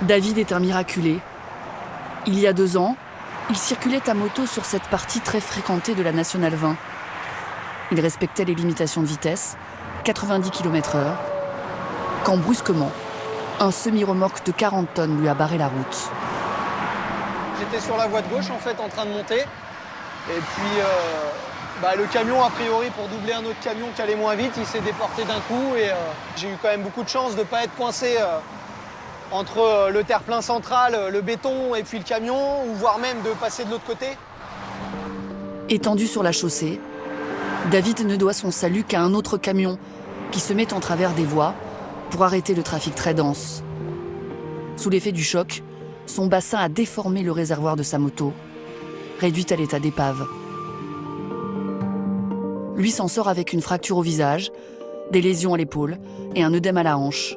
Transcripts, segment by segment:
David est un miraculé. Il y a 2 ans, il circulait à moto sur cette partie très fréquentée de la Nationale 20. Il respectait les limitations de vitesse, 90 km/h, quand brusquement, un semi-remorque de 40 tonnes lui a barré la route. J'étais sur la voie de gauche en fait en train de monter. Et puis le camion, a priori, pour doubler un autre camion qui allait moins vite, il s'est déporté d'un coup. Et j'ai eu quand même beaucoup de chance de ne pas être coincé entre le terre-plein central, le béton et puis le camion, ou voire même de passer de l'autre côté. Étendu sur la chaussée, David ne doit son salut qu'à un autre camion qui se met en travers des voies pour arrêter le trafic très dense. Sous l'effet du choc, son bassin a déformé le réservoir de sa moto, réduite à l'état d'épave. Lui s'en sort avec une fracture au visage, des lésions à l'épaule et un œdème à la hanche,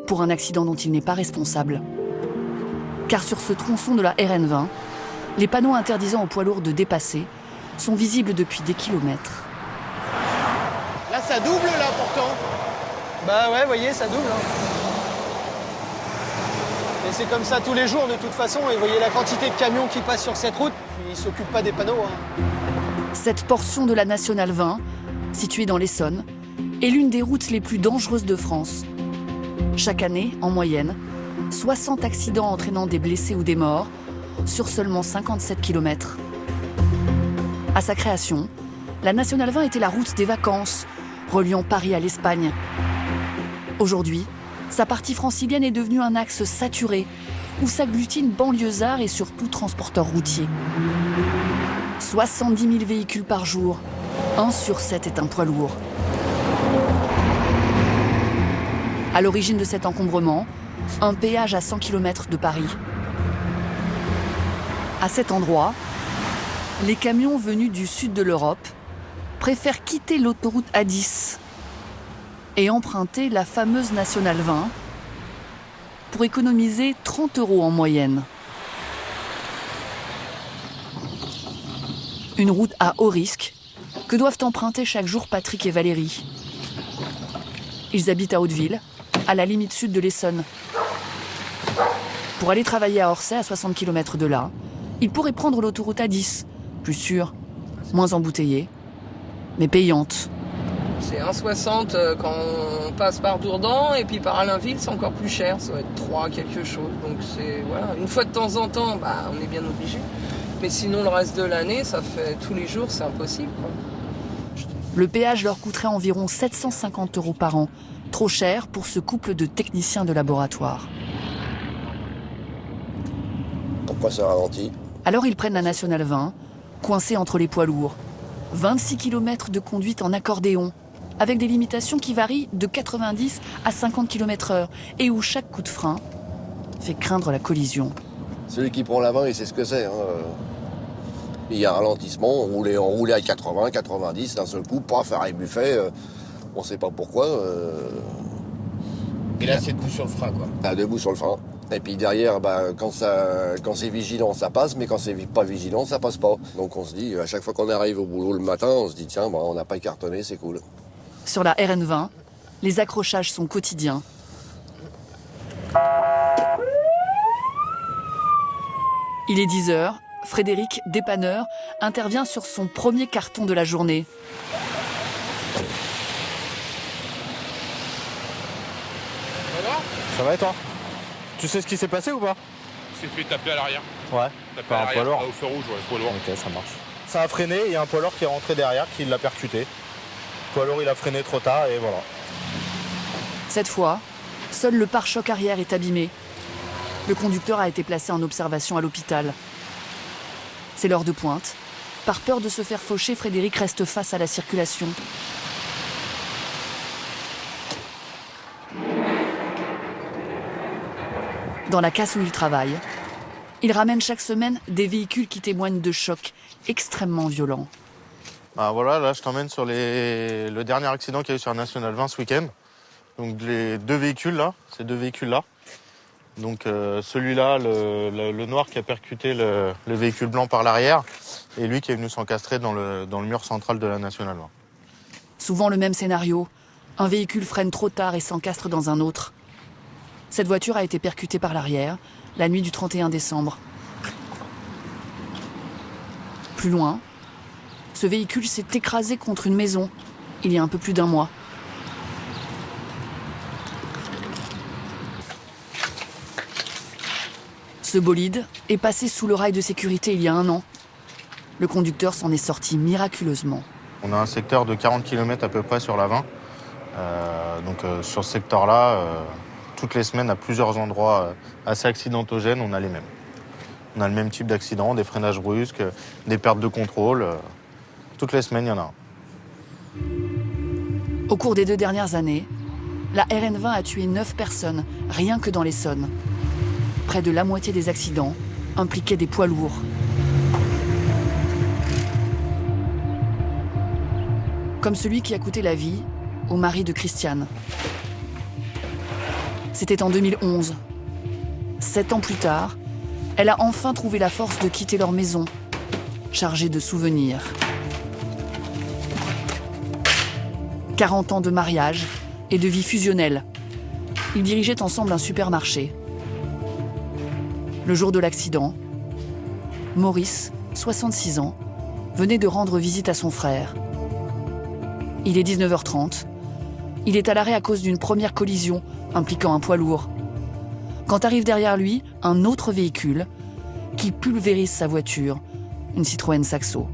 pour un accident dont il n'est pas responsable. Car sur ce tronçon de la RN 20, les panneaux interdisant aux poids lourds de dépasser sont visibles depuis des kilomètres. Là, ça double, là, pourtant. Bah ouais, vous voyez, ça double. Et c'est comme ça tous les jours, de toute façon. Et vous voyez la quantité de camions qui passent sur cette route. Ils ne s'occupent pas des panneaux. Cette portion de la Nationale 20, située dans l'Essonne, est l'une des routes les plus dangereuses de France. Chaque année, en moyenne, 60 accidents entraînant des blessés ou des morts sur seulement 57 km. À sa création, la Nationale 20 était la route des vacances, reliant Paris à l'Espagne. Aujourd'hui, sa partie francilienne est devenue un axe saturé, où s'agglutinent banlieusards et surtout transporteurs routiers. 70 000 véhicules par jour, 1 sur 7 est un poids lourd. À l'origine de cet encombrement, un péage à 100 km de Paris. À cet endroit, les camions venus du sud de l'Europe préfèrent quitter l'autoroute A10 et emprunter la fameuse Nationale 20 pour économiser 30 € en moyenne. Une route à haut risque que doivent emprunter chaque jour Patrick et Valérie. Ils habitent à Hauteville, à la limite sud de l'Essonne. Pour aller travailler à Orsay, à 60 km de là, ils pourraient prendre l'autoroute A10, plus sûre, moins embouteillée, mais payante. C'est 1,60 quand on passe par Dourdan, et puis par Allainville, c'est encore plus cher, ça va être 3 quelque chose. Donc c'est, voilà, une fois de temps en temps, on est bien obligé. Mais sinon, le reste de l'année, ça fait tous les jours, c'est impossible, quoi. Le péage leur coûterait environ 750 € par an, trop cher pour ce couple de techniciens de laboratoire. Pourquoi ça ralentit ? Alors ils prennent la Nationale 20, coincée entre les poids lourds. 26 km de conduite en accordéon, avec des limitations qui varient de 90 à 50 km/h et où chaque coup de frein fait craindre la collision. Celui qui prend la main, il sait ce que c'est. Il y a un ralentissement, on roulait à 80, 90, d'un seul coup, paf, arrêt buffet, on ne sait pas pourquoi. Et là, c'est debout sur le frein, quoi. Ah, debout sur le frein. Et puis derrière, quand c'est vigilant, ça passe, mais quand c'est pas vigilant, ça passe pas. Donc on se dit, à chaque fois qu'on arrive au boulot le matin, on se dit, tiens, on n'a pas cartonné, c'est cool. Sur la RN 20, les accrochages sont quotidiens. Il est 10h, Frédéric, dépanneur, intervient sur son premier carton de la journée. Ça va et toi ? Tu sais ce qui s'est passé ou pas ? Il s'est fait taper à l'arrière. Ouais. Taper à l'arrière, au feu rouge, poids lourd. Ok, ça marche. Ça a freiné, il y a un poids lourd qui est rentré derrière, qui l'a percuté. Le poids lourd, il a freiné trop tard et voilà. Cette fois, seul le pare-choc arrière est abîmé. Le conducteur a été placé en observation à l'hôpital. C'est l'heure de pointe. Par peur de se faire faucher, Frédéric reste face à la circulation. Dans la casse où il travaille, il ramène chaque semaine des véhicules qui témoignent de chocs extrêmement violents. Voilà, là je t'emmène sur le dernier accident qu'il y a eu sur la Nationale 20 ce week-end. Donc les deux véhicules là, ces deux véhicules-là. Donc celui-là, le noir qui a percuté le véhicule blanc par l'arrière, et lui qui est venu s'encastrer dans le mur central de la Nationale 20. Souvent le même scénario. Un véhicule freine trop tard et s'encastre dans un autre. Cette voiture a été percutée par l'arrière la nuit du 31 décembre. Plus loin, ce véhicule s'est écrasé contre une maison il y a un peu plus d'1 mois. Ce bolide est passé sous le rail de sécurité il y a 1 an. Le conducteur s'en est sorti miraculeusement. On a un secteur de 40 km à peu près sur la 20. Sur ce secteur-là, toutes les semaines, à plusieurs endroits assez accidentogènes, on a les mêmes. On a le même type d'accident, des freinages brusques, des pertes de contrôle. Toutes les semaines, il y en a un. Au cours des 2 dernières années, la RN20 a tué 9 personnes, rien que dans l'Essonne. Près de la moitié des accidents impliquaient des poids lourds. Comme celui qui a coûté la vie au mari de Christiane. C'était en 2011. 7 ans plus tard, elle a enfin trouvé la force de quitter leur maison, chargée de souvenirs. 40 ans de mariage et de vie fusionnelle. Ils dirigeaient ensemble un supermarché. Le jour de l'accident, Maurice, 66 ans, venait de rendre visite à son frère. Il est 19h30. Il est à l'arrêt à cause d'une première collision impliquant un poids lourd. Quand arrive derrière lui un autre véhicule qui pulvérise sa voiture, une Citroën Saxo.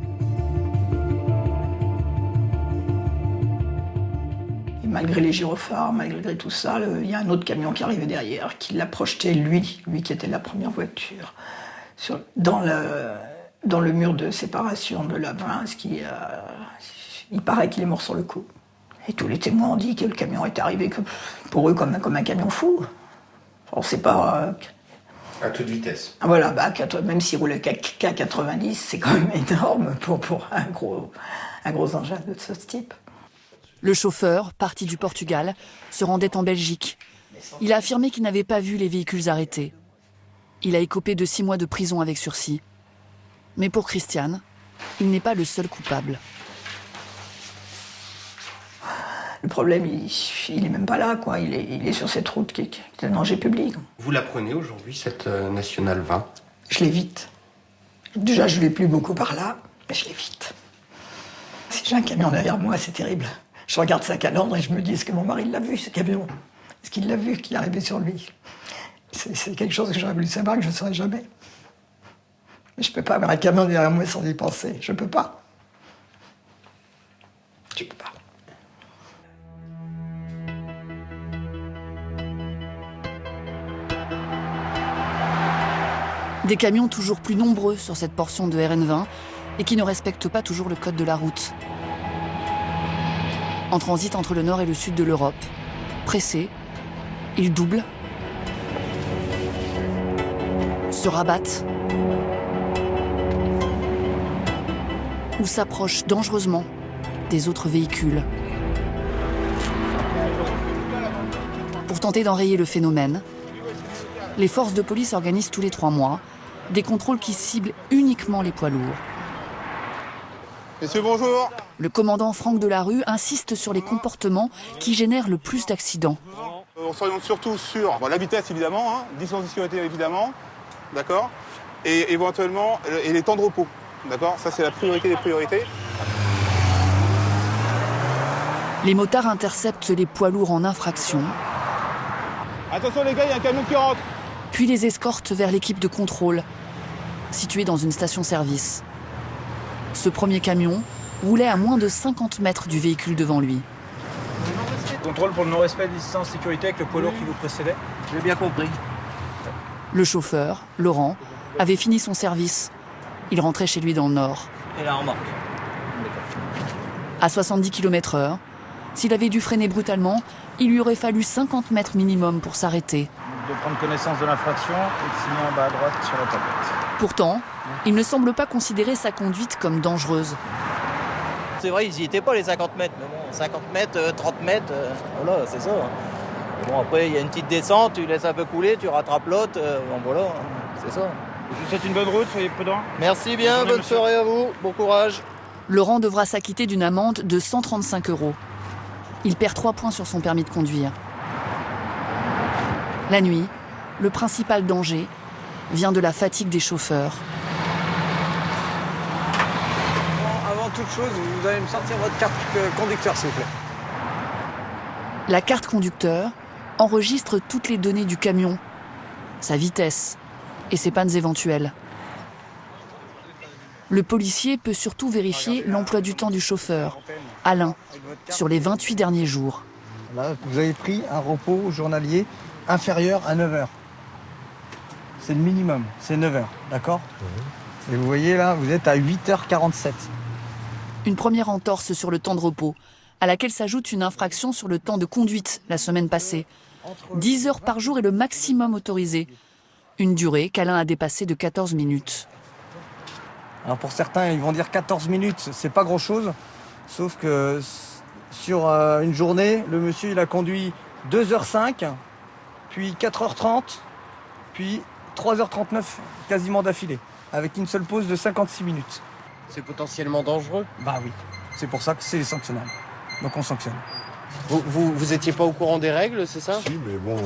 Et malgré les gyrophares, malgré tout ça, il y a un autre camion qui arrivait derrière, qui l'a projeté, lui qui était la première voiture, dans le mur de séparation de la 20, il paraît qu'il est mort sur le coup. Et tous les témoins ont dit que le camion est arrivé pour eux comme un camion fou. On ne sait pas... À toute vitesse. Voilà, même s'il roulait qu'à 90, c'est quand même énorme pour un gros engin de ce type. Le chauffeur, parti du Portugal, se rendait en Belgique. Il a affirmé qu'il n'avait pas vu les véhicules arrêtés. Il a écopé de 6 mois de prison avec sursis. Mais pour Christiane, il n'est pas le seul coupable. Le problème, il n'est même pas là, quoi. Il est sur cette route qui est un danger public. Vous la prenez aujourd'hui, cette Nationale 20 ? Je l'évite. Déjà, je ne vais plus beaucoup par là, mais je l'évite. Si j'ai un camion derrière moi, c'est terrible. Je regarde sa calandre et je me dis, est-ce que mon mari l'a vu, ce camion ? Est-ce qu'il l'a vu, qu'il est arrivé sur lui ? C'est quelque chose que j'aurais voulu savoir, que je ne saurais jamais. Mais je ne peux pas avoir un camion derrière moi sans y penser. Je ne peux pas. Je ne peux pas. Des camions toujours plus nombreux sur cette portion de RN20 et qui ne respectent pas toujours le code de la route. En transit entre le nord et le sud de l'Europe. Pressés, ils doublent, se rabattent ou s'approchent dangereusement des autres véhicules. Pour tenter d'enrayer le phénomène, les forces de police organisent tous les 3 mois des contrôles qui ciblent uniquement les poids lourds. Messieurs, bonjour. Le commandant Franck Delarue insiste sur les comportements qui génèrent le plus d'accidents. On s'oriente surtout sur la vitesse, évidemment, distance de sécurité, évidemment, d'accord, et éventuellement les temps de repos, d'accord. Ça, c'est la priorité des priorités. Les motards interceptent les poids lourds en infraction. Attention les gars, il y a un camion qui rentre. Puis les escortent vers l'équipe de contrôle, située dans une station-service. Ce premier camion roulait à moins de 50 mètres du véhicule devant lui. Contrôle pour le non-respect des distances de sécurité avec le poids lourd qui vous précédait. J'ai bien compris. Le chauffeur, Laurent, avait fini son service. Il rentrait chez lui dans le nord. Et la remorque. À 70 km/h, s'il avait dû freiner brutalement, il lui aurait fallu 50 mètres minimum pour s'arrêter. De prendre connaissance de l'infraction et de signer en bas à droite sur la tablette. Pourtant, il ne semble pas considérer sa conduite comme dangereuse. C'est vrai, ils n'y étaient pas les 50 mètres, mais bon, 50 mètres, 30 mètres, voilà, c'est ça. Bon, après, il y a une petite descente, tu laisses un peu couler, tu rattrapes l'autre, bon voilà, c'est ça. Je vous souhaite une bonne route, soyez prudents. Merci bien, bonne soirée à vous, bon courage. Laurent devra s'acquitter d'une amende de 135 €. Il perd 3 points sur son permis de conduire. La nuit, le principal danger vient de la fatigue des chauffeurs. Avant toute chose, vous allez me sortir votre carte conducteur, s'il vous plaît. La carte conducteur enregistre toutes les données du camion, sa vitesse et ses pannes éventuelles. Le policier peut surtout vérifier l'emploi du temps du chauffeur, Alain, sur les 28 derniers jours. Là, vous avez pris un repos journalier inférieur à 9 heures. C'est le minimum, c'est 9 heures, d'accord ? Et vous voyez là, vous êtes à 8h47. Une première entorse sur le temps de repos, à laquelle s'ajoute une infraction sur le temps de conduite la semaine passée. 10 heures par jour est le maximum autorisé. Une durée qu'Alain a dépassée de 14 minutes. Alors pour certains, ils vont dire 14 minutes, c'est pas grand-chose. Sauf que sur une journée, le monsieur il a conduit 2h05, puis 4h30, puis 3h39 quasiment d'affilée, avec une seule pause de 56 minutes. C'est potentiellement dangereux. Bah oui, c'est pour ça que c'est sanctionnable. Donc on sanctionne. Vous étiez pas au courant des règles, c'est ça? Si, mais bon,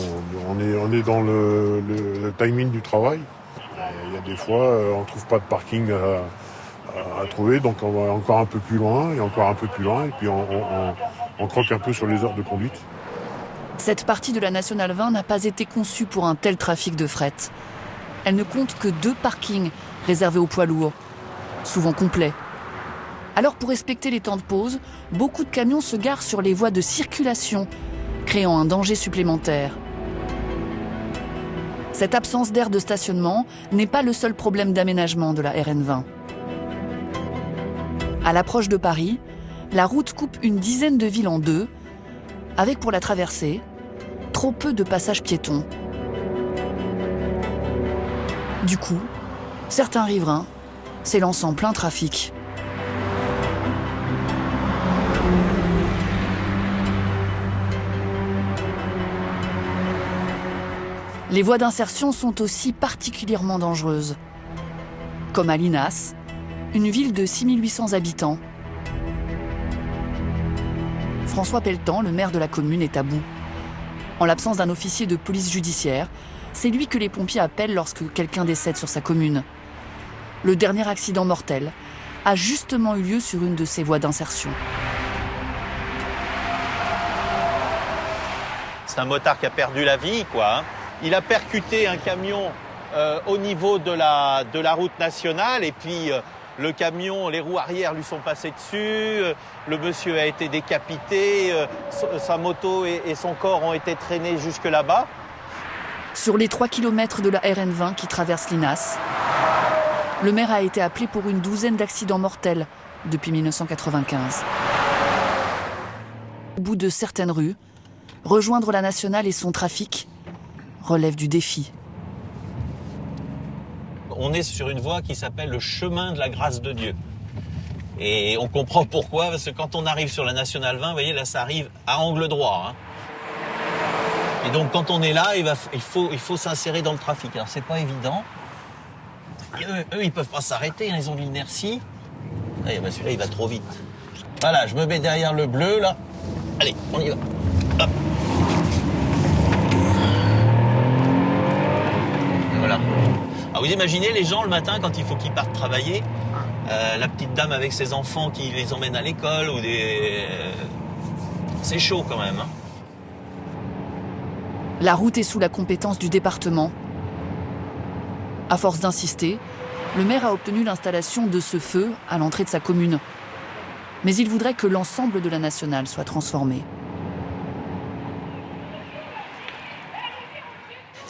on est dans le timing du travail. Il y a des fois, on trouve pas de parking à trouver, donc on va encore un peu plus loin, et encore un peu plus loin, et puis on croque un peu sur les heures de conduite. Cette partie de la Nationale 20 n'a pas été conçue pour un tel trafic de fret. Elle ne compte que 2 parkings réservés aux poids lourds, souvent complets. Alors pour respecter les temps de pause, beaucoup de camions se garent sur les voies de circulation, créant un danger supplémentaire. Cette absence d'aire de stationnement n'est pas le seul problème d'aménagement de la RN20. À l'approche de Paris, la route coupe une dizaine de villes en deux, avec pour la traversée, trop peu de passages piétons. Du coup, certains riverains s'élancent en plein trafic. Les voies d'insertion sont aussi particulièrement dangereuses. Comme à Linas, une ville de 6800 habitants. François Pelletan, le maire de la commune, est à bout. En l'absence d'un officier de police judiciaire, c'est lui que les pompiers appellent lorsque quelqu'un décède sur sa commune. Le dernier accident mortel a justement eu lieu sur une de ces voies d'insertion. C'est un motard qui a perdu la vie, quoi. Il a percuté un camion au niveau de la route nationale et puis le camion, les roues arrière lui sont passées dessus, le monsieur a été décapité, sa moto et son corps ont été traînés jusque là-bas. Sur les 3 km de la RN20 qui traverse Linas, le maire a été appelé pour une douzaine d'accidents mortels depuis 1995. Au bout de certaines rues, rejoindre la nationale et son trafic relève du défi. On est sur une voie qui s'appelle le chemin de la grâce de Dieu. Et on comprend pourquoi, parce que quand on arrive sur la Nationale 20, vous voyez, là, ça arrive à angle droit. Et donc, quand on est là, il faut s'insérer dans le trafic. Alors, c'est pas évident. Et eux, ils peuvent pas s'arrêter, ils ont l'inertie. Ah, ben celui-là, il va trop vite. Voilà, je me mets derrière le bleu, là. Allez, on y va. Hop. Et voilà. Alors, vous imaginez les gens le matin quand il faut qu'ils partent travailler, la petite dame avec ses enfants qui les emmène à l'école ou des... C'est chaud quand même. La route est sous la compétence du département. À force d'insister, le maire a obtenu l'installation de ce feu à l'entrée de sa commune. Mais il voudrait que l'ensemble de la nationale soit transformé.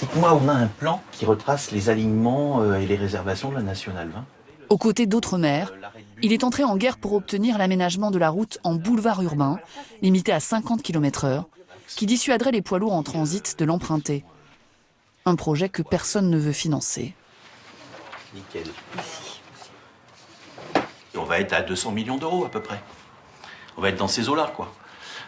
Dites-moi, on a un plan qui retrace les alignements et les réservations de la Nationale 20. Aux côtés d'autres maires, il est entré en guerre pour obtenir l'aménagement de la route en boulevard urbain, limité à 50 km/h, qui dissuaderait les poids lourds en transit de l'emprunter. Un projet que personne ne veut financer. Nickel. Ici. Et on va être à 200 millions d'euros à peu près. On va être dans ces eaux-là, quoi.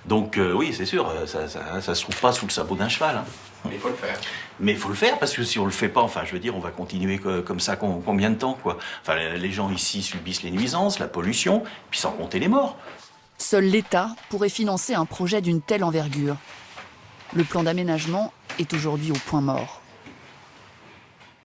Donc oui, c'est sûr, ça se trouve pas sous le sabot d'un cheval. Mais il faut le faire. Mais il faut le faire, parce que si on le fait pas, enfin, je veux dire, on va continuer comme ça combien de temps, quoi. Enfin, les gens ici subissent les nuisances, la pollution, puis sans compter les morts. Seul l'État pourrait financer un projet d'une telle envergure. Le plan d'aménagement est aujourd'hui au point mort.